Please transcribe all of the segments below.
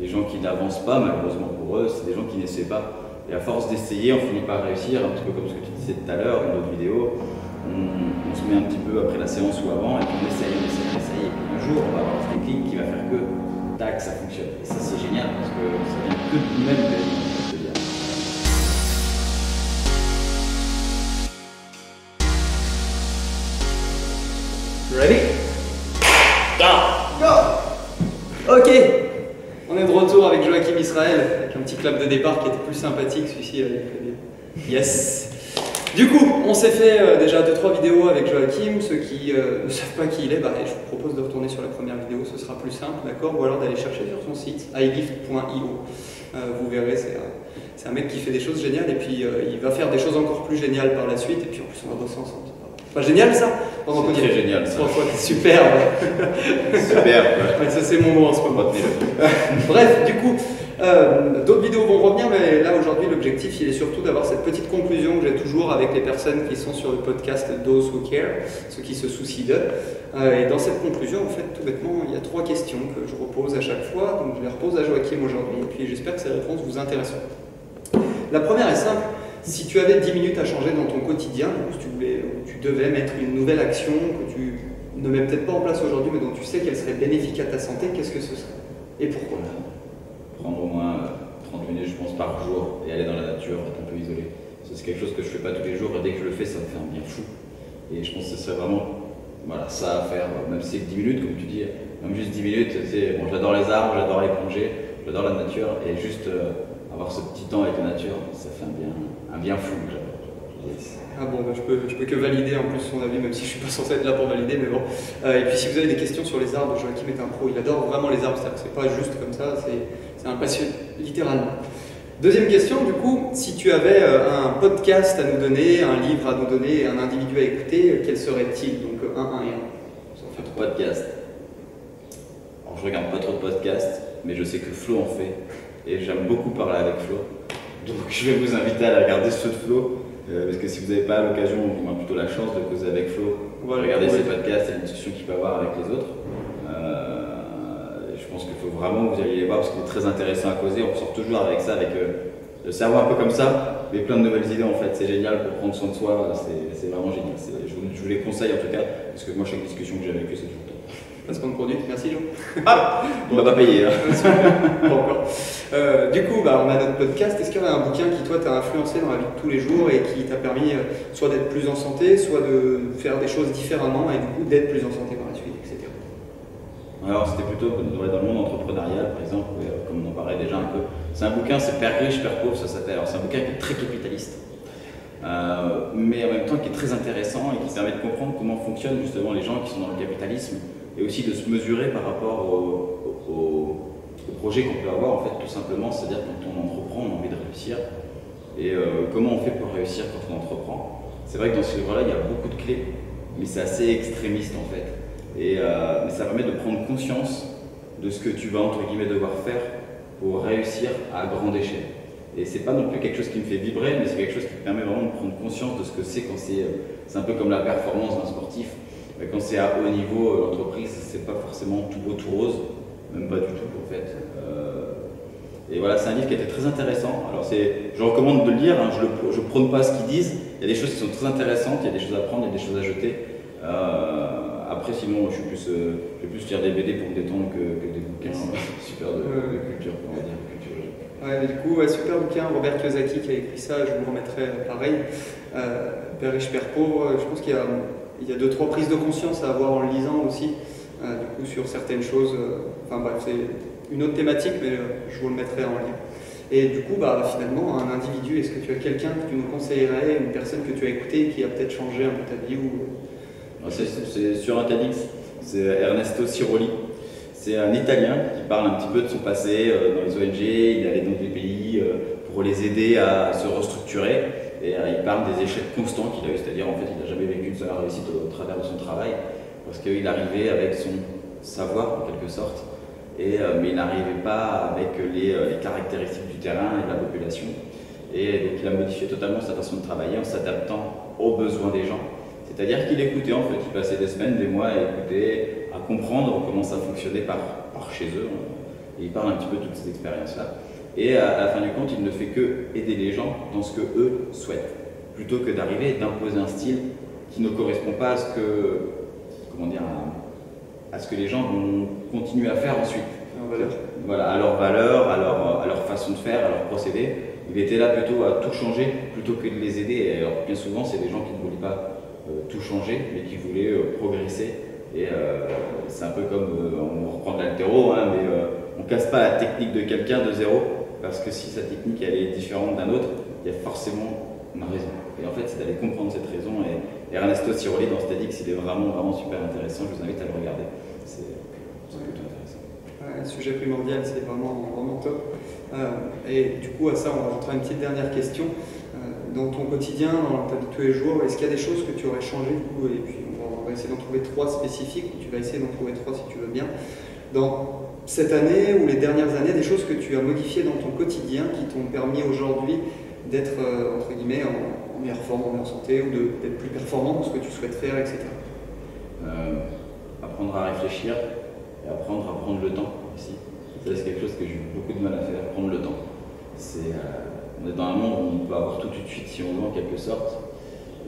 les gens qui n'avancent pas, malheureusement pour eux, c'est des gens qui n'essaient pas. Et à force d'essayer, on finit par réussir, un petit peu comme ce que tu disais tout à l'heure dans d'autres vidéos. On se met un petit peu après la séance ou avant, et puis on essaye. Et puis un jour, on va avoir ce déclic qui va faire que, tac, ça fonctionne. Et ça, c'est génial, parce que ça vient que de nous-mêmes de dire. Ready? Go! Ok, on est de retour avec Joachim Israël, avec un petit clap de départ qui était plus sympathique, celui-ci avec yes! Du coup, on s'est fait déjà 2-3 vidéos avec Joachim. Ceux qui ne savent pas qui il est, bah, je vous propose de retourner sur la première vidéo, ce sera plus simple, d'accord? Ou alors d'aller chercher sur son site, igift.io. Vous verrez, c'est un mec qui fait des choses géniales et puis il va faire des choses encore plus géniales par la suite et puis en plus on va bosser ensemble. Pas génial ça? C'est très génial ça. Super. Super. Ouais, ça c'est mon mot en ce moment. Bref, du coup, d'autres vidéos vont revenir, mais là aujourd'hui l'objectif il est surtout d'avoir cette petite conclusion que j'ai toujours avec les personnes qui sont sur le podcast Those Who Care, ceux qui se soucient d'eux. Et dans cette conclusion, en fait, tout bêtement, il y a 3 questions que je repose à chaque fois, donc je les repose à Joachim aujourd'hui, et puis j'espère que ces réponses vous intéresseront. La première est simple. Si tu avais 10 minutes à changer dans ton quotidien, si tu devais mettre une nouvelle action que tu ne mets peut-être pas en place aujourd'hui, mais dont tu sais qu'elle serait bénéfique à ta santé, qu'est-ce que ce serait? Et pourquoi? Prendre au moins 30 minutes, je pense, par jour et aller dans la nature, être un peu isolé. C'est quelque chose que je fais pas tous les jours et dès que je le fais, ça me fait un bien fou. Et je pense que ce serait vraiment ça à faire, même si c'est que 10 minutes, comme tu dis, même juste 10 minutes, bon, j'adore les arbres, j'adore les plongées, j'adore la nature et juste avoir ce petit temps avec la nature, ça fait un bien fou. Yes. Ah bon, je peux que valider en plus son avis, même si je suis pas censé être là pour valider, mais bon. Et puis si vous avez des questions sur les arbres, Joachim est un pro, il adore vraiment les arbres, c'est-à-dire que c'est pas juste comme ça, c'est un passionné, littéralement. Deuxième question, du coup, si tu avais un podcast à nous donner, un livre à nous donner, un individu à écouter, quel serait-il? Donc un et un. Podcast. Alors je regarde pas trop de podcasts, mais je sais que Flo en fait, et j'aime beaucoup parler avec Flo. Donc je vais vous inviter à regarder ceux de Flo. Parce que si vous n'avez pas l'occasion, ou plutôt la chance de causer avec Flo, regardez ses podcasts et les discussions qu'il peut avoir avec les autres. Je pense qu'il faut vraiment que vous alliez les voir parce qu'il est très intéressant à causer. On sort toujours avec ça, avec le cerveau un peu comme ça, mais plein de nouvelles idées en fait. C'est génial pour prendre soin de soi, c'est vraiment génial. Je vous les conseille en tout cas, parce que moi chaque discussion que j'ai avec eux, c'est tout le temps. Placement de produit, merci Jean. Ah, on va pas payer. Hein. Pas encore. Du coup, on a notre podcast. Est-ce qu'il y a un bouquin qui, toi, t'a influencé dans la vie de tous les jours et qui t'a permis soit d'être plus en santé, soit de faire des choses différemment et du coup d'être plus en santé par la suite, etc. Alors, c'était plutôt dans le monde entrepreneurial, par exemple, comme on en parlait déjà un peu. C'est un bouquin, c'est Père riche, Père pauvre, ça s'appelle. Alors, c'est un bouquin qui est très capitaliste, mais en même temps qui est très intéressant et qui permet de comprendre comment fonctionnent justement les gens qui sont dans le capitalisme et aussi de se mesurer par rapport au projet qu'on peut avoir, en fait, tout simplement, c'est-à-dire quand on entreprend, on a envie de réussir, et comment on fait pour réussir quand on entreprend. C'est vrai que dans ce livre-là, il y a beaucoup de clés, mais c'est assez extrémiste, en fait. Mais ça permet de prendre conscience de ce que tu vas, entre guillemets, devoir faire pour réussir à grande échelle. Et c'est pas non plus quelque chose qui me fait vibrer, mais c'est quelque chose qui me permet vraiment de prendre conscience de ce que c'est quand c'est un peu comme la performance d'un sportif. Quand c'est à haut niveau, l'entreprise, c'est pas forcément tout beau, tout rose, même pas du tout en fait. Et voilà, c'est un livre qui était très intéressant. Alors je recommande de le lire, hein, je prône pas ce qu'ils disent. Il y a des choses qui sont très intéressantes, il y a des choses à prendre, il y a des choses à jeter. Après, sinon, je vais plus lire des BD pour me détendre que des bouquins super de culture, on va dire. Ouais, mais du coup, super bouquin, Robert Kiyosaki qui a écrit ça, je vous le remettrai pareil. Père riche, Père pauvre, je pense qu'il y a 2-3 prises de conscience à avoir en le lisant aussi, du coup, sur certaines choses. Enfin bref, c'est une autre thématique, mais je vous le mettrai en lien. Et du coup, finalement, un individu, est-ce que tu as quelqu'un que tu nous conseillerais, une personne que tu as écoutée qui a peut-être changé un peu ta vie ou... C'est sur un TEDx, c'est Ernesto Siroli. C'est un Italien qui parle un petit peu de son passé dans les ONG, il est allé dans des pays pour les aider à se restructurer. Et il parle des échecs constants qu'il a eu, c'est-à-dire en fait il n'a jamais vécu une seule réussite au travers de son travail, parce qu'il arrivait avec son savoir en quelque sorte, mais il n'arrivait pas avec les caractéristiques du terrain et de la population. Et donc il a modifié totalement sa façon de travailler en s'adaptant aux besoins des gens. C'est-à-dire qu'il écoutait en fait, il passait des semaines, des mois à écouter, à comprendre comment ça fonctionnait par chez eux. Et il parle un petit peu de toutes ces expériences-là. Et à la fin du compte, il ne fait que aider les gens dans ce que eux souhaitent, plutôt que d'arriver et d'imposer un style qui ne correspond pas à ce que, comment dire, à ce que les gens vont continuer à faire ensuite. Voilà, à leurs valeurs, à leur façon de faire, à leur procédé. Il était là plutôt à tout changer, plutôt que de les aider. Et alors, bien souvent, c'est des gens qui ne voulaient pas tout changer, mais qui voulaient progresser. Et c'est un peu comme, on reprend de l'altéro, hein, mais on ne casse pas la technique de quelqu'un de zéro, parce que si sa technique elle est différente d'un autre, il y a forcément une raison. Et en fait, c'est d'aller comprendre cette raison. Et Ernesto Sirolli, dans Stadix, il est vraiment super intéressant. Je vous invite à le regarder. C'est plutôt intéressant. Un sujet primordial, c'est vraiment top. Et du coup, à ça, on rajoutera une petite dernière question. Dans ton quotidien, dans ta vie de tous les jours, est-ce qu'il y a des choses que tu aurais changées du coup, et puis on va essayer d'en trouver 3 spécifiques, ou tu vas essayer d'en trouver 3 si tu veux bien. Dans cette année ou les dernières années, des choses que tu as modifiées dans ton quotidien qui t'ont permis aujourd'hui d'être, entre guillemets, en meilleure forme, en meilleure santé, ou d'être plus performant dans ce que tu souhaites faire, etc. Apprendre à réfléchir et apprendre à prendre le temps aussi. Ça, c'est quelque chose que j'ai eu beaucoup de mal à faire, prendre le temps. On est dans un monde où on peut avoir tout de suite si on veut, en quelque sorte.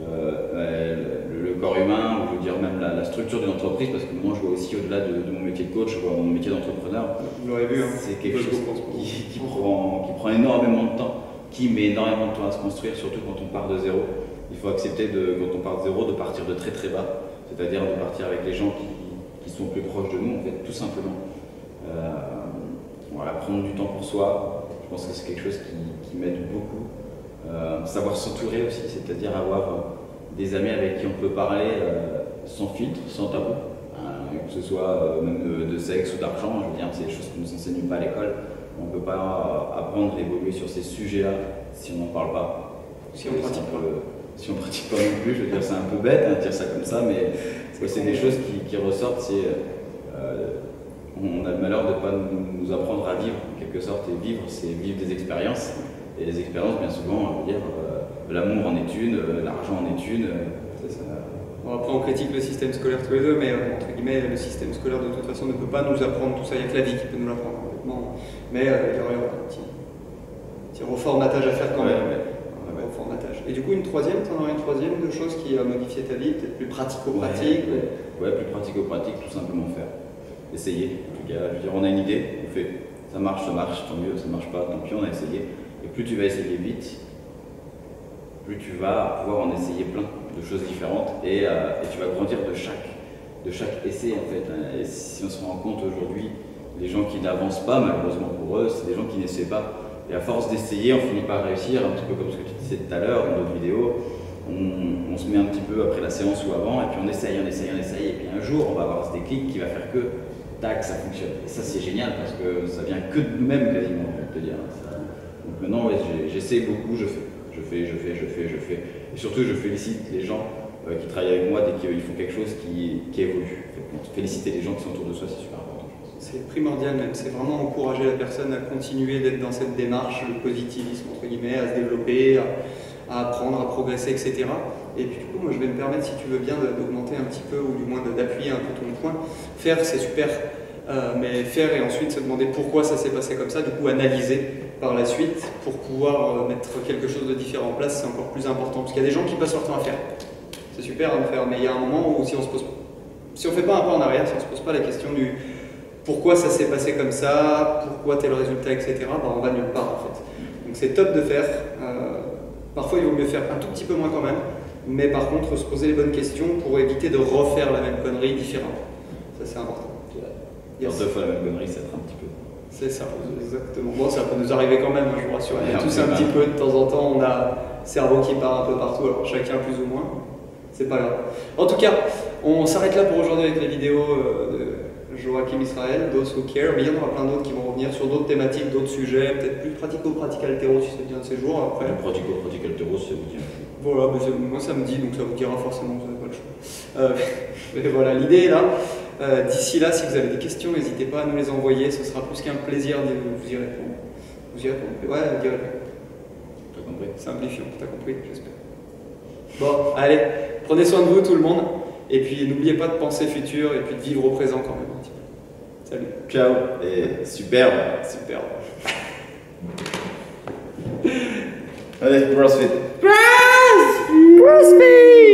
Le corps humain, ou je veux dire même la structure d'une entreprise, parce que moi je vois aussi au-delà de mon métier de coach, je vois mon métier d'entrepreneur. Vous l'aurez vu, hein. C'est quelque chose qui prend énormément de temps, qui met énormément de temps à se construire, surtout quand on part de zéro. Il faut accepter, quand on part de zéro, de partir de très très bas, c'est-à-dire de partir avec les gens qui sont plus proches de nous, en fait, tout simplement. Voilà, prendre du temps pour soi, je pense que c'est quelque chose qui m'aide beaucoup. Savoir s'entourer aussi, c'est-à-dire avoir des amis avec qui on peut parler sans filtre, sans tabou, que ce soit même de sexe ou d'argent. Je veux dire, c'est des choses qu'on ne nous enseigne pas à l'école. On ne peut pas apprendre à évoluer sur ces sujets-là si on n'en parle pas. Si on pratique pas non plus, je veux dire, c'est un peu bête de dire ça comme ça, mais c'est des choses qui ressortent. On a le malheur de ne pas nous apprendre à vivre, en quelque sorte, et vivre, c'est vivre des expériences. Et les expériences, bien souvent, on veut dire, l'amour en est une, l'argent en est une. C'est ça. Bon, après, on critique le système scolaire tous les deux, mais entre guillemets, le système scolaire de toute façon ne peut pas nous apprendre tout ça. Il n'y a que la vie qui peut nous l'apprendre complètement. Mais il y aurait un petit reformatage à faire quand même. Reformatage. Et du coup, tu en aurais une troisième de choses qui a modifié ta vie, peut-être plus pratico-pratique. Ouais, plus pratico-pratique, tout simplement faire. Essayer. En tout cas, je veux dire, on a une idée, on fait. Ça marche, tant mieux, ça marche pas, tant pis, on a essayé. Et plus tu vas essayer vite, plus tu vas pouvoir en essayer plein de choses différentes et tu vas grandir de chaque essai en fait. Et si on se rend compte aujourd'hui, les gens qui n'avancent pas, malheureusement pour eux, c'est des gens qui n'essaient pas. Et à force d'essayer, on finit par réussir, un petit peu comme ce que tu disais tout à l'heure dans notre vidéo. On se met un petit peu après la séance ou avant, et puis on essaye, et puis un jour on va avoir ce déclic qui va faire que tac, ça fonctionne. Et ça c'est génial parce que ça vient que de nous-mêmes quasiment, je vais te dire. Donc maintenant, ouais, j'essaie beaucoup, je fais. Et surtout, je félicite les gens qui travaillent avec moi dès qu'ils font quelque chose qui évolue. Féliciter les gens qui sont autour de soi, c'est super important. C'est primordial même, c'est vraiment encourager la personne à continuer d'être dans cette démarche, le positivisme entre guillemets, à se développer, à apprendre, à progresser, etc. Et puis du coup, moi je vais me permettre, si tu veux bien, d'augmenter un petit peu, ou du moins d'appuyer un peu ton point. Faire, c'est super, mais faire et ensuite se demander pourquoi ça s'est passé comme ça, du coup analyser par la suite pour pouvoir mettre quelque chose de différent en place, c'est encore plus important. Parce qu'il y a des gens qui passent leur temps à faire. C'est super à faire, mais il y a un moment où si on ne fait pas un pas en arrière, si on ne se pose pas la question du pourquoi ça s'est passé comme ça, pourquoi tel résultat, etc., on va nulle part en fait. Donc c'est top de faire. Parfois il vaut mieux faire un tout petit peu moins quand même, mais par contre se poser les bonnes questions pour éviter de refaire la même connerie différemment. Ça c'est important. Faire 2 fois la même connerie, ça être un petit peu. C'est ça, exactement. Bon, ça peut nous arriver quand même, je vous rassure. On a tous un petit peu de temps en temps, on a le cerveau qui part un peu partout, alors chacun plus ou moins. C'est pas grave. En tout cas, on s'arrête là pour aujourd'hui avec la vidéo de Joachim Israël, Those Who Care, mais il y en aura plein d'autres qui vont revenir sur d'autres thématiques, d'autres sujets, peut-être plus pratico-pratique altéro si c'est bien de ces jours. Après. Pratico-pratique altéro, ça vous dit. Voilà, moi ça me dit, donc ça vous dira forcément, vous n'avez pas le choix. Mais voilà, l'idée est là. D'ici là, si vous avez des questions, n'hésitez pas à nous les envoyer, ce sera plus qu'un plaisir de vous y répondre. Vous y répondez? Ouais, vous y répondez. T'as compris? Simplifiant, t'as compris, j'espère. Bon, allez, prenez soin de vous tout le monde, et puis n'oubliez pas de penser futur et puis de vivre au présent quand même un petit peu. Salut! Salut. Ciao. Et superbe. Allez, CrossFit. CrossFit.